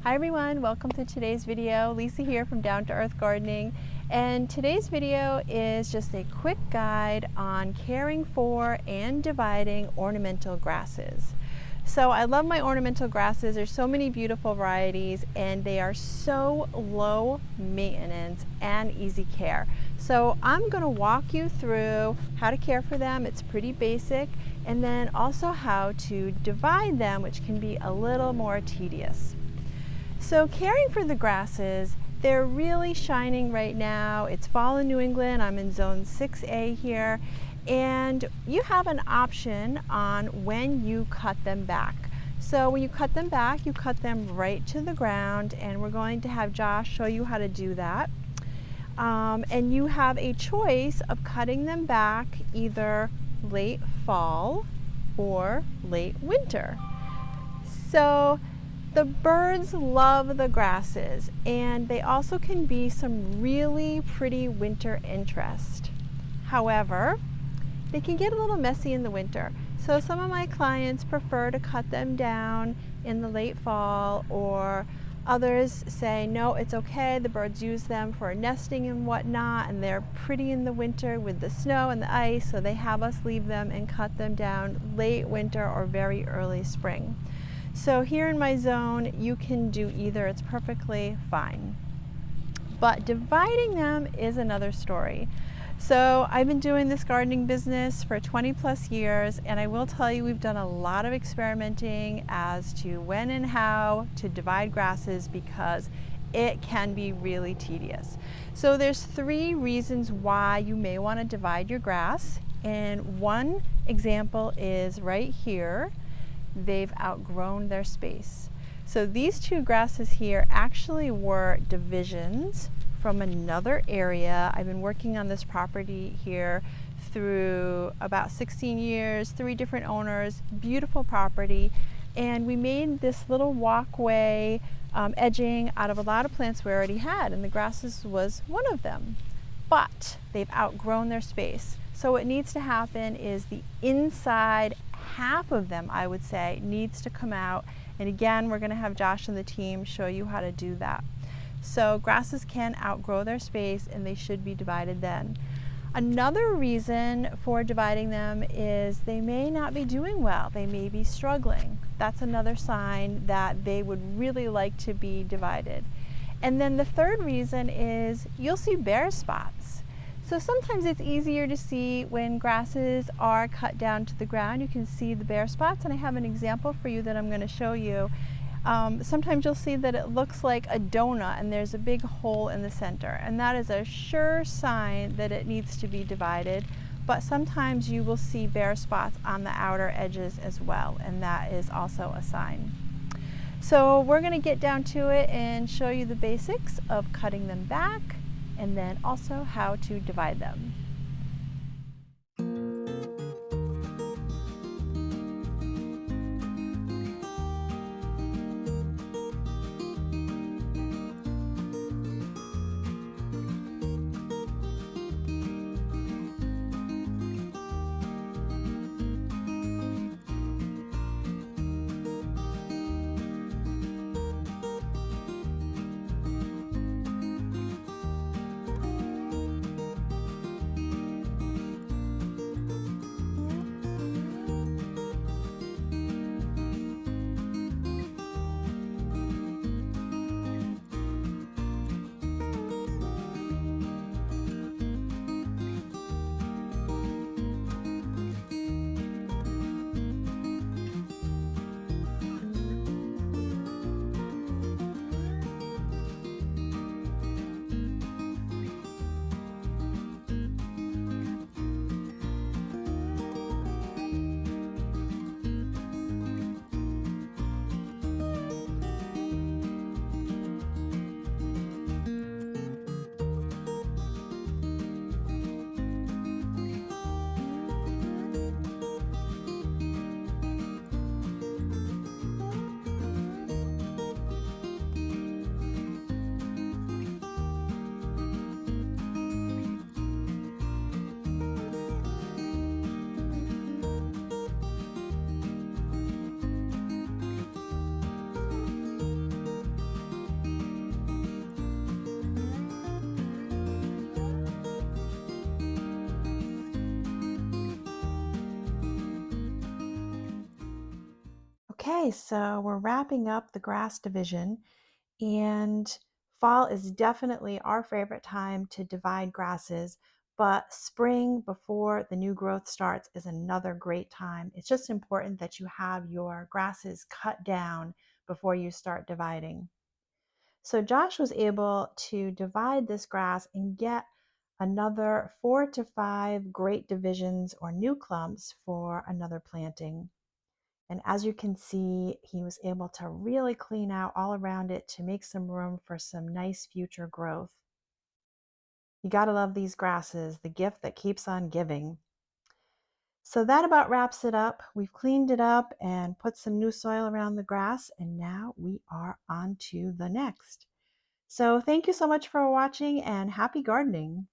Hi everyone, welcome to today's video. Lisa here from Down to Earth Gardening, and today's video is just a quick guide on caring for and dividing ornamental grasses. So I love my ornamental grasses. There's so many beautiful varieties and they are so low maintenance and easy care. So I'm going to walk you through how to care for them. It's pretty basic, and then also how to divide them, which can be a little more tedious. So caring for the grasses, they're really shining right now. It's fall in New England. I'm in zone 6A here, and you have an option on when you cut them back. So when you cut them back, you cut them right to the ground, and we're going to have Josh show you how to do that. And you have a choice of cutting them back either late fall or late winter. So the birds love the grasses, and they also can be some really pretty winter interest. However, they can get a little messy in the winter. So some of my clients prefer to cut them down in the late fall, or others say, no, it's okay, the birds use them for nesting and whatnot, and they're pretty in the winter with the snow and the ice, so they have us leave them and cut them down late winter or very early spring. So here in my zone, you can do either. It's perfectly fine. But dividing them is another story. So I've been doing this gardening business for 20 plus years, and I will tell you we've done a lot of experimenting as to when and how to divide grasses, because it can be really tedious. So there's 3 reasons why you may want to divide your grass, and one example is right here. They've outgrown their space. So these 2 grasses here actually were divisions from another area. I've been working on this property here through about 16 years, 3 different owners, beautiful property, and we made this little walkway edging out of a lot of plants we already had, and the grasses was one of them. But they've outgrown their space. So what needs to happen is the inside half of them, I would say, needs to come out. And again, we're going to have Josh and the team show you how to do that. So grasses can outgrow their space, and they should be divided then. Another reason for dividing them is they may not be doing well. They may be struggling. That's another sign that they would really like to be divided. And then the third reason is you'll see bare spots. So sometimes it's easier to see when grasses are cut down to the ground. You can see the bare spots, and I have an example for you that I'm going to show you. Sometimes you'll see that it looks like a donut and there's a big hole in the center, and that is a sure sign that it needs to be divided. But sometimes you will see bare spots on the outer edges as well, and that is also a sign. So we're going to get down to it and show you the basics of cutting them back, and then also how to divide them. Okay, so we're wrapping up the grass division, and fall is definitely our favorite time to divide grasses, but spring before the new growth starts is another great time. It's just important that you have your grasses cut down before you start dividing. So Josh was able to divide this grass and get another 4 to 5 great divisions or new clumps for another planting. And as you can see, he was able to really clean out all around it to make some room for some nice future growth. You gotta love these grasses, the gift that keeps on giving. So that about wraps it up. We've cleaned it up and put some new soil around the grass, and now we are on to the next. So thank you so much for watching, and happy gardening.